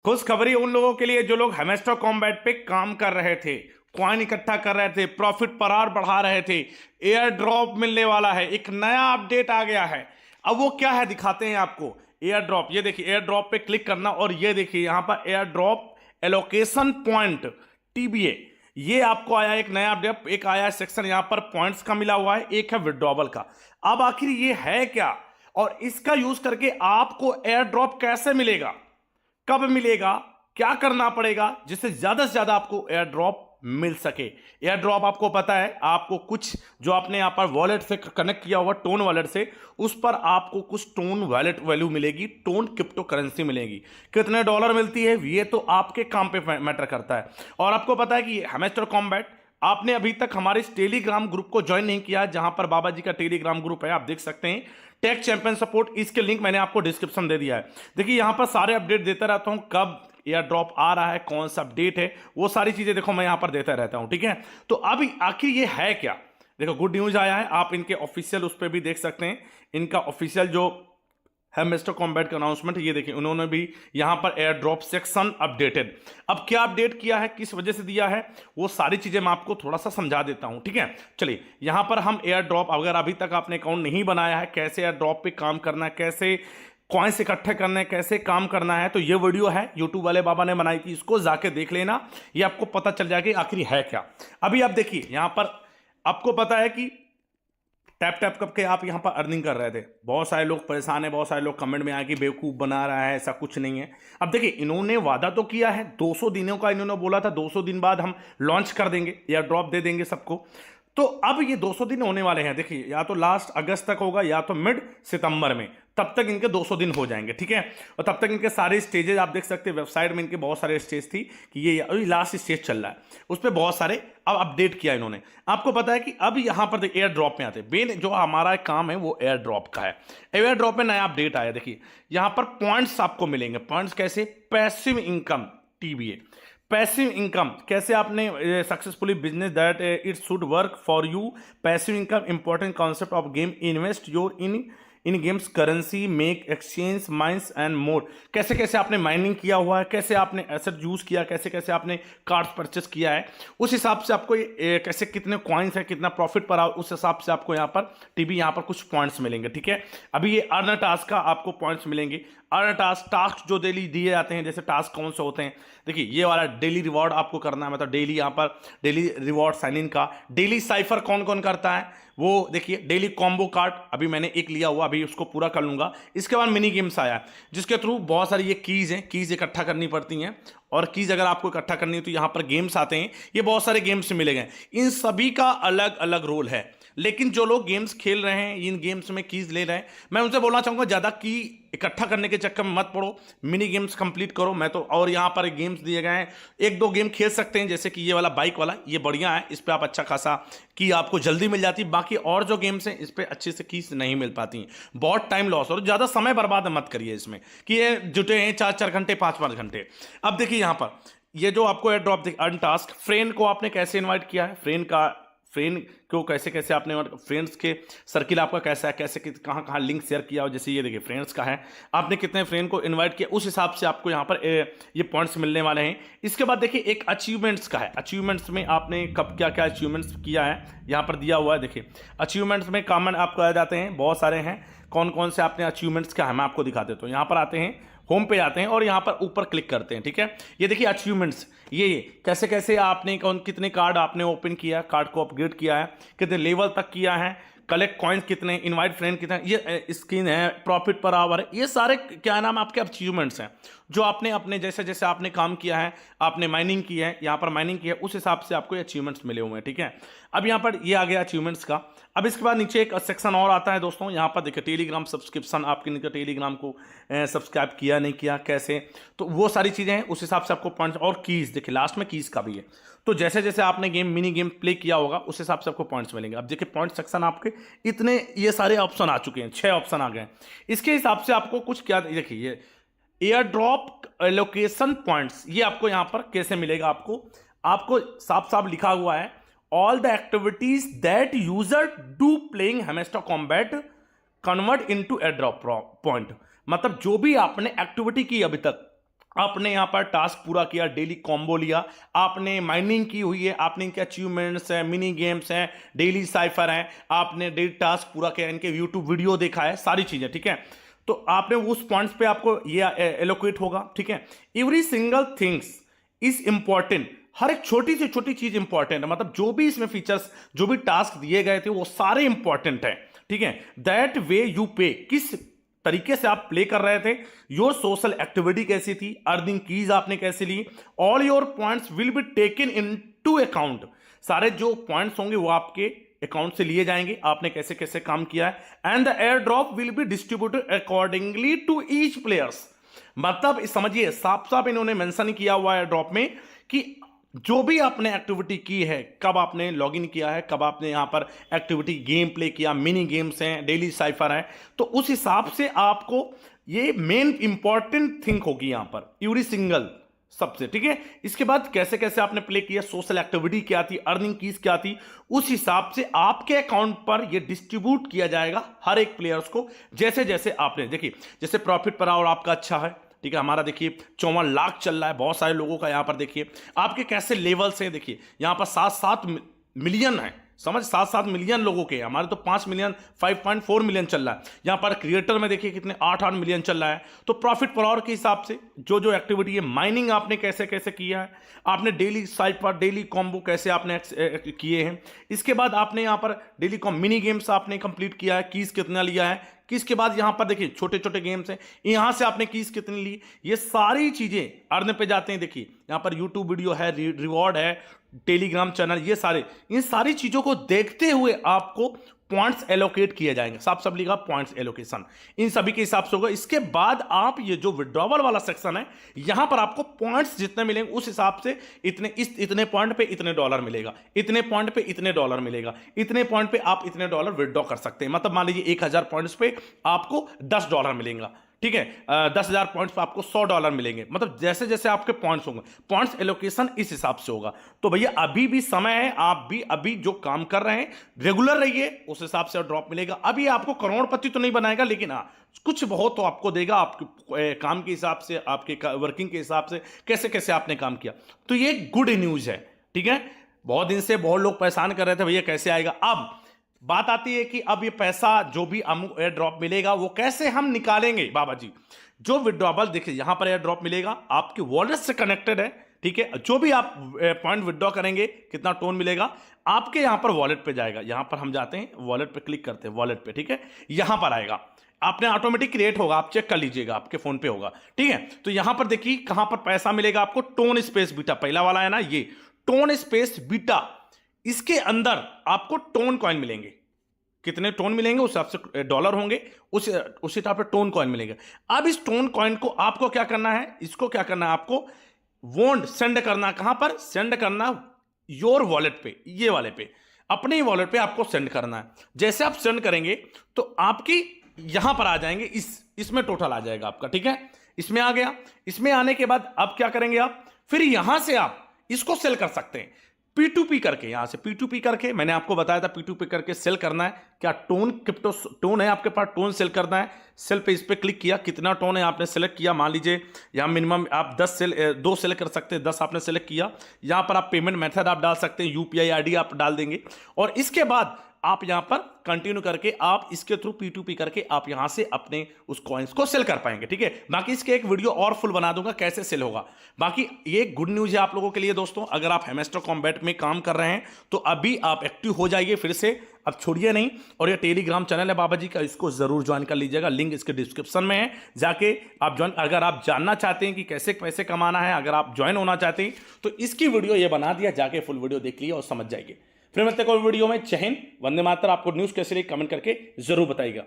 खुशखबरी उन लोगों के लिए जो लोग हेमेस्टर कॉम्बैट पे काम कर रहे थे, कॉइन इकट्ठा कर रहे थे, प्रॉफिट पर आवर बढ़ा रहे थे। एयर ड्रॉप मिलने वाला है, एक नया अपडेट आ गया है। अब वो क्या है दिखाते हैं आपको। एयर ड्रॉप, ये देखिए एयर ड्रॉप पे क्लिक करना और ये देखिए यहां पर air drop allocation point TBA, ये आपको आया एक नया अपडेट। एक आया है सेक्शन यहां पर पॉइंट्स का मिला हुआ है, एक है विड्रॉवल का। अब आखिर ये है क्या और इसका यूज करके आपको एयर ड्रॉप कैसे मिलेगा, कब मिलेगा, क्या करना पड़ेगा जिससे ज्यादा से ज्यादा आपको एयर ड्रॉप मिल सके। एयर ड्रॉप आपको पता है, आपको कुछ जो आपने यहां पर वॉलेट से कनेक्ट किया हुआ टोन वॉलेट से, उस पर आपको कुछ टोन वॉलेट वैल्यू मिलेगी, टोन क्रिप्टो करेंसी मिलेगी। कितने डॉलर मिलती है ये तो आपके काम पे मैटर करता है। और आपको पता है कि हेमेस्टर कॉम्बैट, आपने अभी तक हमारे इस टेलीग्राम ग्रुप को ज्वाइन नहीं किया, जहां पर बाबा जी का टेलीग्राम ग्रुप है, आप देख सकते हैं टेक चैंपियन सपोर्ट, इसके लिंक मैंने आपको डिस्क्रिप्शन दे दिया है। देखिए यहां पर सारे अपडेट देता रहता हूं, कब एयर ड्रॉप आ रहा है, कौन सा अपडेट है, वो सारी चीजें देखो मैं यहां पर देता रहता हूं, ठीक है। तो अब आखिर ये है क्या, देखो गुड न्यूज आया है, आप इनके ऑफिशियल उस पर भी देख सकते हैं, इनका ऑफिशियल जो है मिस्टर कॉम्बैट का अनाउंसमेंट, ये देखिए उन्होंने भी यहां पर एयर ड्रॉप सेक्शन अपडेटेड। अब क्या अपडेट किया है, किस वजह से दिया है, वो सारी चीजें मैं आपको थोड़ा सा समझा देता हूं, ठीक है। चलिए यहां पर हम एयर ड्रॉप, अगर अभी तक आपने अकाउंट नहीं बनाया है, कैसे एयर ड्रॉप पे काम करना है, कैसे कॉइन्स इकट्ठे करने, कैसे काम करना है, तो ये वीडियो है यूट्यूब वाले बाबा ने बनाई थी, इसको जाके देख लेना, ये आपको पता चल जाएगा आखिर है क्या। अभी आप देखिए यहां पर आपको पता है कि टैप टैप करके आप यहां पर अर्निंग कर रहे थे। बहुत सारे लोग परेशान है, बहुत सारे लोग कमेंट में आए कि बेवकूफ बना रहा है, ऐसा कुछ नहीं है। अब देखिए इन्होंने वादा तो किया है 200 दिनों का, इन्होंने बोला था 200 दिन बाद हम लॉन्च कर देंगे, एयर ड्रॉप दे देंगे सबको। तो अब ये 200 दिन होने वाले हैं, देखिए या तो लास्ट अगस्त तक होगा या तो मिड सितंबर में, तब तक इनके 200 दिन हो जाएंगे, ठीक है। और तब तक इनके सारे स्टेजेस आप देख सकते हैं, वेबसाइट में इनके बहुत सारे स्टेज थी कि ये अभी लास्ट स्टेज चल रहा है, उस पर बहुत सारे अब अपडेट किया इन्होंने। आपको पता है कि अब यहां पर एयर ड्रॉप में आते हैं, जो हमारा काम है वो एयर ड्रॉप का है। एयर ड्रॉप में नया अपडेट आया, देखिए यहां पर पॉइंट्स आपको मिलेंगे। पॉइंट्स कैसे, passive income TBA, passive income कैसे आपने successfully business that it should work for you. Passive income important concept of game, invest your in games currency, make exchange mines and more. कैसे कैसे आपने mining किया हुआ है, कैसे आपने एसेट यूज किया, कैसे कैसे आपने कार्ड्स परचेस किया है, उस हिसाब से आपको कैसे कितने कॉइन्स है, कितना प्रॉफिट पर उस हिसाब से आपको यहाँ पर टीबी यहाँ पर कुछ पॉइंट्स मिलेंगे, ठीक है। अभी ये अर्न टास्क का आपको पॉइंट्स मिलेंगे। अर्न टास्क जो डेली दिए जाते हैं, जैसे टास्क कौन से होते हैं, देखिए ये वाला डेली रिवॉर्ड आपको करना है, मतलब डेली यहाँ पर डेली रिवॉर्ड साइन इन का। डेली साइफर कौन कौन करता है वो देखिए, डेली कॉम्बो कार्ड अभी मैंने एक लिया हुआ, अभी उसको पूरा कर लूंगा। इसके बाद मिनी गेम्स आया जिसके थ्रू बहुत सारी ये कीज हैं, कीज इकट्ठा करनी पड़ती हैं, और कीज अगर आपको इकट्ठा करनी है तो यहाँ पर गेम्स आते हैं, ये बहुत सारे गेम्स मिलेंगे। इन सभी का अलग अलग रोल है, लेकिन जो लोग गेम्स खेल रहे हैं, इन गेम्स में कीज ले रहे हैं, मैं उनसे बोलना चाहूंगा ज्यादा की इकट्ठा करने के चक्कर में मत पड़ो, मिनी गेम्स कंप्लीट करो। मैं तो, और यहाँ पर गेम्स दिए गए हैं, एक दो गेम खेल सकते हैं, जैसे कि ये वाला बाइक वाला, ये बढ़िया है, इस पर आप अच्छा खासा की आपको जल्दी मिल जाती है। बाकी और जो गेम्स हैं इस पर अच्छे से कीज नहीं मिल पाती, बहुत टाइम लॉस, और ज्यादा समय बर्बाद मत करिए इसमें कि ये जुटे हैं 4-4 घंटे 5-5 घंटे। अब देखिए यहाँ पर ये जो आपको air drop earn task, friend को आपने कैसे इनवाइट किया है, फ्रेंड को कैसे कैसे आपने, फ्रेंड्स के सर्किल आपका कैसा है, कैसे कहाँ कहाँ लिंक शेयर किया हो, जैसे ये देखिए फ्रेंड्स का है, आपने कितने फ्रेंड को इनवाइट किया, उस हिसाब से आपको यहाँ पर ये पॉइंट्स मिलने वाले हैं। इसके बाद देखिए एक अचीवमेंट्स का है, अचीवमेंट्स में आपने कब क्या क्या अचीवमेंट्स किया है यहाँ पर दिया हुआ है। देखिए अचीवमेंट्स में कॉमन आपको आ जाते हैं, बहुत सारे हैं, कौन कौन से आपने अचीवमेंट्स क्या है मैं आपको दिखा देता हूँ। यहाँ पर आते हैं, होम पे आते हैं और यहाँ पर ऊपर क्लिक करते हैं, ठीक है। ये देखिए अचीवमेंट्स, ये कैसे कैसे आपने कितने कार्ड आपने ओपन किया, कार्ड को अपग्रेड किया है, कितने लेवल तक किया है, कलेक्ट कॉइन्स कितने, इनवाइट फ्रेंड कितने, ये स्किन है, प्रॉफिट पर आवर है, ये सारे क्या नाम आपके अचीवमेंट्स हैं जो आपने अपने जैसे जैसे आपने काम किया है, आपने माइनिंग की है, यहाँ पर माइनिंग की है, उस हिसाब से आपको ये अचीवमेंट्स मिले हुए हैं, ठीक है। अब यहाँ पर ये आ गया अचीवमेंट्स का। अब इसके बाद नीचे एक सेक्शन और आता है दोस्तों, यहाँ पर देखिए टेलीग्राम सब्सक्रिप्शन, आपके टेलीग्राम को सब्सक्राइब किया नहीं किया कैसे, तो वो सारी चीज़ें हैं, उस हिसाब से आपको पॉइंट्स और कीज, देखिए लास्ट में कीज का भी है, तो जैसे जैसे आपने मिनी गेम प्ले किया होगा उस हिसाब से आपको पॉइंट्स मिलेंगे। अब देखिए पॉइंट सेक्शन आपके इतने ये सारे ऑप्शन आ चुके हैं, 6 ऑप्शन आ गए, इसके हिसाब से आपको कुछ क्या, देखिए ये एयर ड्रॉप लोकेशन पॉइंट्स, ये आपको यहां पर कैसे मिलेगा, आपको साफ साफ लिखा हुआ है, all the activities that user do playing hamster combat convert into air drop point. मतलब जो भी आपने एक्टिविटी की अभी तक, आपने यहाँ पर टास्क पूरा किया, डेली कॉम्बो लिया, आपने माइनिंग की हुई है, आपने इनके अचीवमेंट्स हैं, मिनी गेम्स हैं, डेली साइफर हैं, आपने डेली टास्क पूरा किया, इनके यूट्यूब वीडियो देखा है, सारी चीजें, ठीक है। तो आपने उस पॉइंट्स पे आपको ये एलोकेट होगा, ठीक है। Every single things is important, हर एक छोटी से छोटी चीज इंपॉर्टेंट है, मतलब जो भी इसमें फीचर्स, जो भी टास्क दिए गए थे वो सारे इंपॉर्टेंट है, ठीक है। दैट वे यू पे, किस तरीके से आप प्ले कर रहे थे, योर सोशल एक्टिविटी कैसी थी, अर्निंग कीज आपने कैसे ली, all your points will be taken into account, सारे जो पॉइंट्स होंगे वो आपके अकाउंट से लिए जाएंगे, आपने कैसे कैसे काम किया है। And the air drop will be distributed accordingly to each players, मतलब समझिए साफ साफ इन्होंने मेंशन किया हुआ है ड्रॉप में कि जो भी आपने एक्टिविटी की है, कब आपने लॉगिन किया है, कब आपने यहां पर एक्टिविटी गेम प्ले किया, मिनी गेम्स हैं, डेली साइफर है, तो उस हिसाब से आपको ये मेन इंपॉर्टेंट थिंग होगी यहां पर एवरी सिंगल सबसे, ठीक है। इसके बाद कैसे कैसे आपने प्ले किया, सोशल एक्टिविटी क्या थी, अर्निंग कीज क्या थी, उस हिसाब से आपके अकाउंट पर ये डिस्ट्रीब्यूट किया जाएगा हर एक प्लेयर्स को, जैसे जैसे आपने देखिए, जैसे प्रॉफिट पर आवर आपका अच्छा है, ठीक है, हमारा देखिए 54 लाख चल रहा है, बहुत सारे लोगों का यहां पर देखिए आपके कैसे लेवल्स हैं, देखिए यहां पर 7-7 मिलियन है, समझ 7-7 मिलियन लोगों के, हमारे तो 5 मिलियन 5.4 मिलियन चल रहा है, यहां पर क्रिएटर में देखिए कितने 8-8 मिलियन चल रहा है। तो प्रॉफिट पर आवर के हिसाब से जो जो एक्टिविटी है, माइनिंग आपने कैसे कैसे किया है, आपने डेली साइट पर डेली कॉम्बो कैसे आपने किए हैं, इसके बाद आपने यहां पर डेली मिनी गेम्स आपने कंप्लीट किया है, कीज कितना लिया है, किसके बाद यहां पर देखिए छोटे छोटे गेम्स हैं, यहां से आपने कीज कितनी ली, ये सारी चीजें अर्न पे जाते हैं। देखिए यहां पर यूट्यूब वीडियो है, रिवॉर्ड है, टेलीग्राम चैनल, ये सारे, इन सारी चीजों को देखते हुए आपको पॉइंट्स एलोकेट किए जाएंगे, साफ साफ लिखा पॉइंट्स एलोकेशन, इन सभी के हिसाब से होगा। इसके बाद आप ये जो विड्रॉवल वाला सेक्शन है, यहां पर आपको पॉइंट्स जितने मिलेंगे उस हिसाब से इतने पॉइंट पे इतने डॉलर मिलेगा, इतने पॉइंट पे इतने डॉलर मिलेगा, इतने पॉइंट पे आप इतने डॉलर विड्रॉ कर सकते हैं। मतलब मान लीजिए 1000 पॉइंट्स पे आपको $10 मिलेगा, ठीक है, 10,000 पॉइंट्स पे आपको $100 मिलेंगे, मतलब जैसे जैसे आपके पॉइंट्स होंगे, पॉइंट्स एलोकेशन इस हिसाब से होगा। तो भैया अभी भी समय है, आप भी अभी जो काम कर रहे हैं रेगुलर रहिए, उस हिसाब से ड्रॉप मिलेगा। अभी आपको करोड़पति तो नहीं बनाएगा, लेकिन हाँ कुछ बहुत तो आपको देगा, आपके काम के हिसाब से, आपके वर्किंग के हिसाब से, कैसे कैसे आपने काम किया। तो ये गुड न्यूज है, ठीक है। बहुत दिन से बहुत लोग परेशान कर रहे थे भैया कैसे आएगा। अब बात आती है कि अब ये पैसा जो भी एयर ड्रॉप मिलेगा वो कैसे हम निकालेंगे। बाबा जी जो विड्रॉबल देखिए यहां पर एयर ड्रॉप मिलेगा आपके वॉलेट से कनेक्टेड है, ठीक है। जो भी आप पॉइंट विड्रॉ करेंगे, कितना टोन मिलेगा आपके यहां पर वॉलेट पे जाएगा। यहां पर हम जाते हैं वॉलेट पे, क्लिक करते हैं वॉलेट पे, ठीक है, यहां पर आएगा, आपने ऑटोमेटिक क्रिएट होगा, आप चेक कर लीजिएगा, आपके फोन पे होगा, ठीक है। तो यहां पर देखिए कहां पर पैसा मिलेगा आपको, टोन स्पेस बीटा, पहला वाला है ना ये टोन स्पेस बीटा, इसके अंदर आपको टोन कॉइन मिलेंगे। कितने टोन मिलेंगे उस हिसाब से डॉलर होंगे, उस हिसाब से टोन कॉइन मिलेंगे। अब इस टोन कॉइन को आपको क्या करना है, इसको क्या करना है, आपको वॉन्ट सेंड करना, कहां पर सेंड करना, योर वॉलेट पे, ये वाले पे, अपने ही वॉलेट पे आपको सेंड करना है। जैसे आप सेंड करेंगे तो आपकी यहां पर आ जाएंगे, इसमें टोटल आ जाएगा आपका, ठीक है, इसमें आ गया। इसमें आने के बाद अब क्या करेंगे आप, फिर यहां से आप इसको सेल कर सकते हैं P2P करके, यहां से P2P करके, मैंने आपको बताया था P2P करके सेल करना है। क्या टोन क्रिप्टो टोन है आपके पास, टोन सेल करना है, सेल पे इस पे क्लिक किया, कितना टोन है आपने सेलेक्ट किया, मान लीजिए यहां मिनिमम आप 2 सेल कर सकते हैं, 10 आपने सेलेक्ट किया। यहां पर आप पेमेंट मेथड आप डाल सकते हैं, UPI ID आप डाल देंगे, और इसके बाद आप यहां पर कंटिन्यू करके आप इसके थ्रू P2P करके आप यहां से अपने उस कॉइन्स को सेल कर पाएंगे, ठीक है। बाकी इसके एक वीडियो और फुल बना दूंगा कैसे सेल होगा। बाकी ये गुड न्यूज है आप लोगों के लिए दोस्तों, अगर आप हैमस्टर कॉम्बैट में काम कर रहे हैं तो अभी आप एक्टिव हो जाइए फिर से, अब छोड़िए नहीं। और ये टेलीग्राम चैनल है बाबा जी का, इसको जरूर ज्वाइन कर लीजिएगा, लिंक इसके डिस्क्रिप्शन में है, जाके आप ज्वाइन, अगर आप जानना चाहते हैं कि कैसे पैसे कमाना है, अगर आप ज्वाइन होना चाहते हैं तो इसकी वीडियो ये बना दिया, जाके फुल वीडियो देख लीजिए और समझ जाइए। फिर मिलते हैं कोई वीडियो में। जय हिंद, वंदे मातरम। आपको न्यूज कैसे लगी कमेंट करके जरूर बताइएगा।